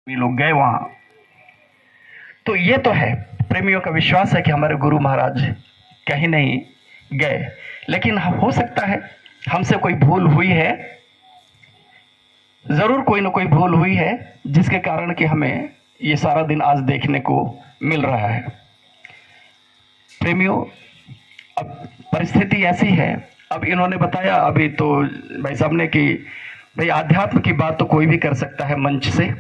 भी लोग गए वहां। तो ये तो है, प्रेमियों का विश्वास है कि हमारे गुरु महाराज कहीं नहीं गए, लेकिन हो सकता है हमसे कोई भूल हुई है, जरूर कोई ना कोई भूल हुई है जिसके कारण कि हमें ये सारा दिन आज देखने को मिल रहा है। प्रेमियों, अब परिस्थिति ऐसी है, अब इन्होंने बताया अभी तो भाई साहब ने कि भाई आध्यात्म की बात तो कोई भी कर सकता है मंच से,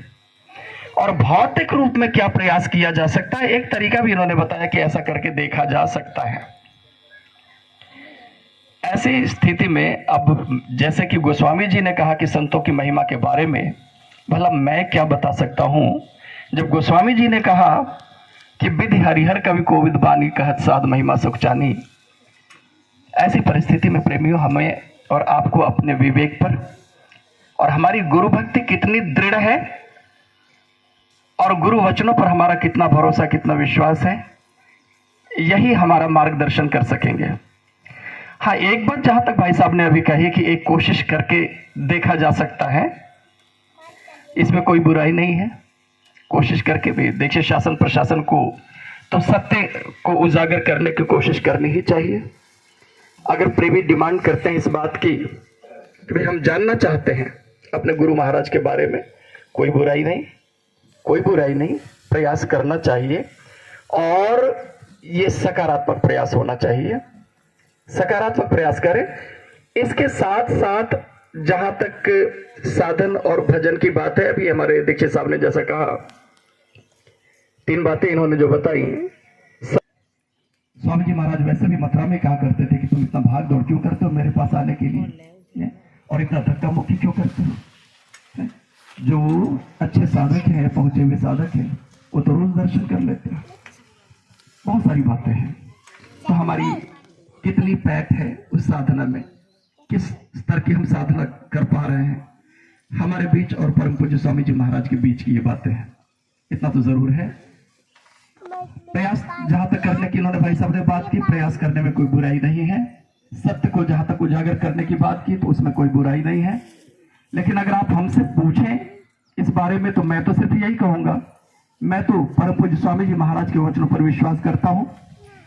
और भौतिक रूप में क्या प्रयास किया जा सकता है, एक तरीका भी इन्होंने बताया कि ऐसा करके देखा जा सकता है। ऐसी स्थिति में अब जैसे कि गोस्वामी जी ने कहा कि संतों की महिमा के बारे में, भला मैं क्या बता सकता हूं, जब गोस्वामी जी ने कहा कि विधि हरिहर कवि कोविद बानी कहत साध महिमा सुख चानी। ऐसी परिस्थिति में प्रेमियों, हमें और आपको अपने विवेक पर और हमारी गुरु भक्ति कितनी दृढ़ है और गुरु वचनों पर हमारा कितना भरोसा, कितना विश्वास है, यही हमारा मार्गदर्शन कर सकेंगे। हाँ, एक बात जहां तक भाई साहब ने अभी कही कि एक कोशिश करके देखा जा सकता है, इसमें कोई बुराई नहीं है। कोशिश करके भी देखिए, शासन प्रशासन को तो सत्य को उजागर करने की कोशिश करनी ही चाहिए। अगर प्रेमी डिमांड करते हैं इस बात की कि भाई हम जानना चाहते हैं अपने गुरु महाराज के बारे में, कोई बुराई नहीं, कोई बुराई नहीं, प्रयास करना चाहिए और ये सकारात्मक प्रयास होना चाहिए। सकारात्मक प्रयास करें। इसके साथ साथ जहां तक साधन और भजन की बात है, अभी हमारे दीक्षित साहब ने जैसा कहा, 3 बातें इन्होंने जो बताई। स्वामी जी महाराज वैसे भी मथुरा में कहा करते थे कि तुम इतना भाग दौड़ क्यों करते हो मेरे पास आने के लिए, और इतना धक्का मुक्की क्यों करते हो। जो अच्छे साधक हैं, पहुंचे हुए साधक हैं, वो तो रोज दर्शन कर लेते हैं। बहुत सारी बातें हैं। तो हमारी कितनी पैठ है उस साधना में, किस स्तर की हम साधना कर पा रहे हैं, हमारे बीच और परम पूज्य स्वामी जी महाराज के बीच की ये बातें हैं, इतना तो जरूर है। प्रयास जहां तक करने की इन्होंने भाई साहब ने बात की, प्रयास करने में कोई बुराई नहीं है। सत्य को जहां तक उजागर करने की बात की तो उसमें कोई बुराई नहीं है। लेकिन अगर आप हमसे पूछें इस बारे में तो मैं तो सिर्फ यही कहूंगा, मैं तो परम पूज्य स्वामी जी महाराज के वचनों पर विश्वास करता हूं।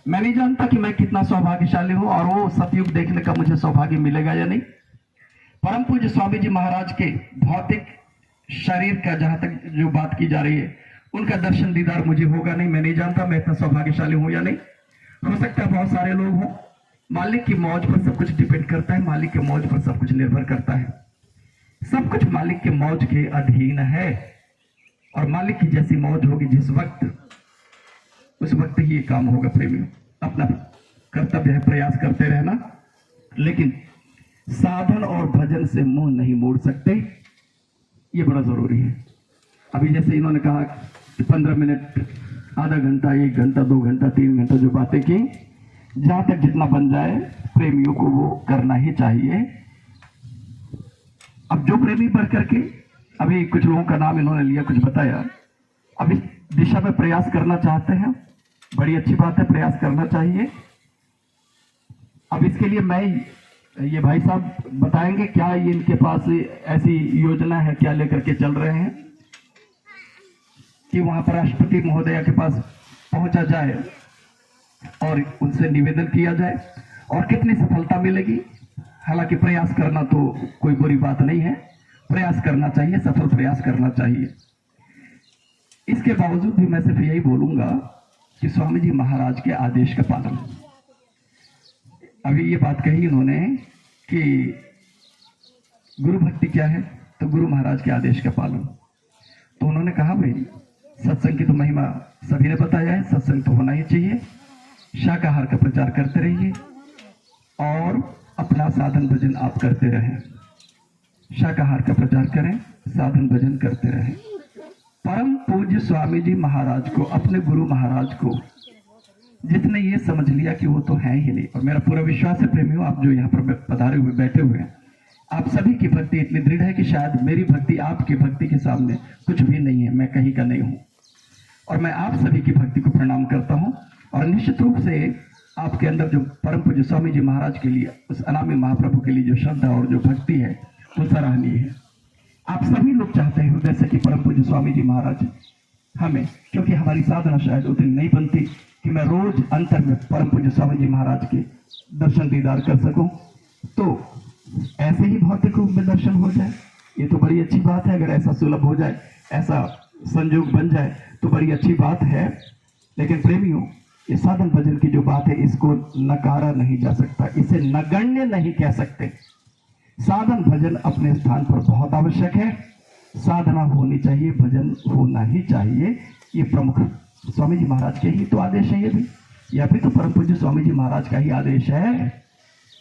मैं नहीं जानता कि मैं कितना सौभाग्यशाली हूं और वो सतयुग देखने का मुझे सौभाग्य मिलेगा या नहीं। परम पूज्य स्वामी जी महाराज के भौतिक शरीर का जहां तक जो बात की जा रही है, उनका दर्शन दीदार मुझे होगा नहीं। मैं नहीं जानता मैं इतना सौभाग्यशाली हूं या नहीं। हो सकता है बहुत सारे लोग हों। मालिक की मौज पर सब कुछ डिपेंड करता है, मालिक के मौज पर सब कुछ निर्भर करता है। सब कुछ मालिक के मौज के अधीन है, और मालिक की जैसी मौज होगी जिस वक्त, उस वक्त ही ये काम होगा। प्रेमियों, अपना कर्तव्य है प्रयास करते रहना, लेकिन साधन और भजन से मुंह नहीं मोड़ सकते, ये बड़ा जरूरी है। अभी जैसे इन्होंने कहा कि 15 मिनट, आधा घंटा, 1 घंटा, 2 घंटा, 3 घंटा जो बातें की, जहां तक जितना बन जाए प्रेमियों को वो करना ही चाहिए। अब जो प्रेमी बढ़ करके, अभी कुछ लोगों का नाम इन्होंने लिया, कुछ बताया, अब इस दिशा में प्रयास करना चाहते हैं, बड़ी अच्छी बात है, प्रयास करना चाहिए। अब इसके लिए मैं ये भाई साहब बताएंगे क्या ये इनके पास ऐसी योजना है, क्या लेकर के चल रहे हैं कि वहां पर राष्ट्रपति महोदया के पास पहुंचा जाए और उनसे निवेदन किया जाए, और कितनी सफलता मिलेगी। हालांकि प्रयास करना तो कोई बुरी बात नहीं है, प्रयास करना चाहिए, सफल प्रयास करना चाहिए। इसके बावजूद भी मैं सिर्फ यही बोलूंगा कि स्वामी जी महाराज के आदेश का पालन। अभी ये बात कही इन्होंने कि गुरु भक्ति क्या है, तो गुरु महाराज के आदेश का पालन। तो उन्होंने कहा भाई सत्संग की तो महिमा सभी ने बताया है, सत्संग तो होना ही चाहिए, शाकाहार का प्रचार करते रहिए और अपना साधन भजन आप करते रहें। शाकाहार का प्रचार करें, साधन भजन करते रहें। परम पूज्य स्वामी जी महाराज को, अपने गुरु महाराज को जिसने ये समझ लिया कि वो तो है ही नहीं, और मेरा पूरा विश्वास है प्रेमियों, आप जो यहाँ पर पधारे हुए बैठे हुए हैं, आप सभी की भक्ति इतनी दृढ़ है कि शायद मेरी भक्ति आपकी भक्ति के सामने कुछ भी नहीं है, मैं कहीं का नहीं हूं। और मैं आप सभी की भक्ति को प्रणाम करता हूं, और निश्चित रूप से आपके अंदर जो परम पूज्य स्वामी जी महाराज के लिए, उस अनामी महाप्रभु के लिए जो श्रद्धा और जो भक्ति है, वो सराहनीय है। आप सभी लोग चाहते हैं हृदय से कि परम पूज्य स्वामी जी महाराज हमें, क्योंकि हमारी साधना शायद उतनी नहीं बनती कि मैं रोज अंतर में परम पूज्य स्वामी जी महाराज के दर्शन दीदार कर सकूं, तो ऐसे ही भौतिक रूप में दर्शन हो जाए, ये तो बड़ी अच्छी बात है। अगर ऐसा सुलभ हो जाए, ऐसा संयोग बन जाए तो बड़ी अच्छी बात है। लेकिन प्रेमियों, ये साधन भजन की जो बात है इसको नकारा नहीं जा सकता, इसे नगण्य नहीं कह सकते। साधन भजन अपने स्थान पर बहुत आवश्यक है, साधना होनी चाहिए, भजन होना ही चाहिए। ये प्रमुख स्वामी जी महाराज के ही तो आदेश है, ये भी या फिर तो परम पूज्य स्वामी जी महाराज का ही आदेश है।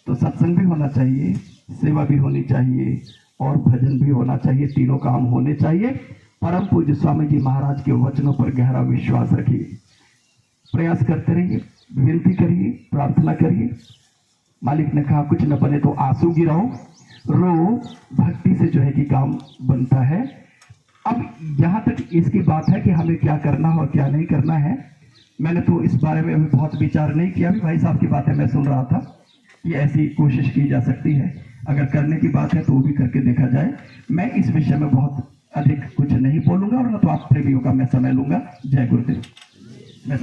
तो सत्संग भी होना चाहिए, सेवा भी होनी चाहिए और भजन भी होना चाहिए, तीनों काम होने चाहिए। परम पूज्य स्वामी जी महाराज के वचनों पर गहरा विश्वास रखिए, प्रयास करते रहिए, विनती करिए, प्रार्थना करिए। मालिक ने कहा कुछ न बने तो आंसू गिराओ, रो, भक्ति से जो है कि काम बनता है। अब यहाँ तक इसकी बात है कि हमें क्या करना है और क्या नहीं करना है। मैंने तो इस बारे में अभी बहुत विचार नहीं किया, अभी भाई साहब की बातें मैं सुन रहा था। ये ऐसी कोशिश की जा सकती है, अगर करने की बात है तो वो भी करके देखा जाए। मैं इस विषय में बहुत अधिक कुछ नहीं बोलूंगा और न तो आप प्रेमियों का मैं समय लूंगा। जय गुरुदेव। मैं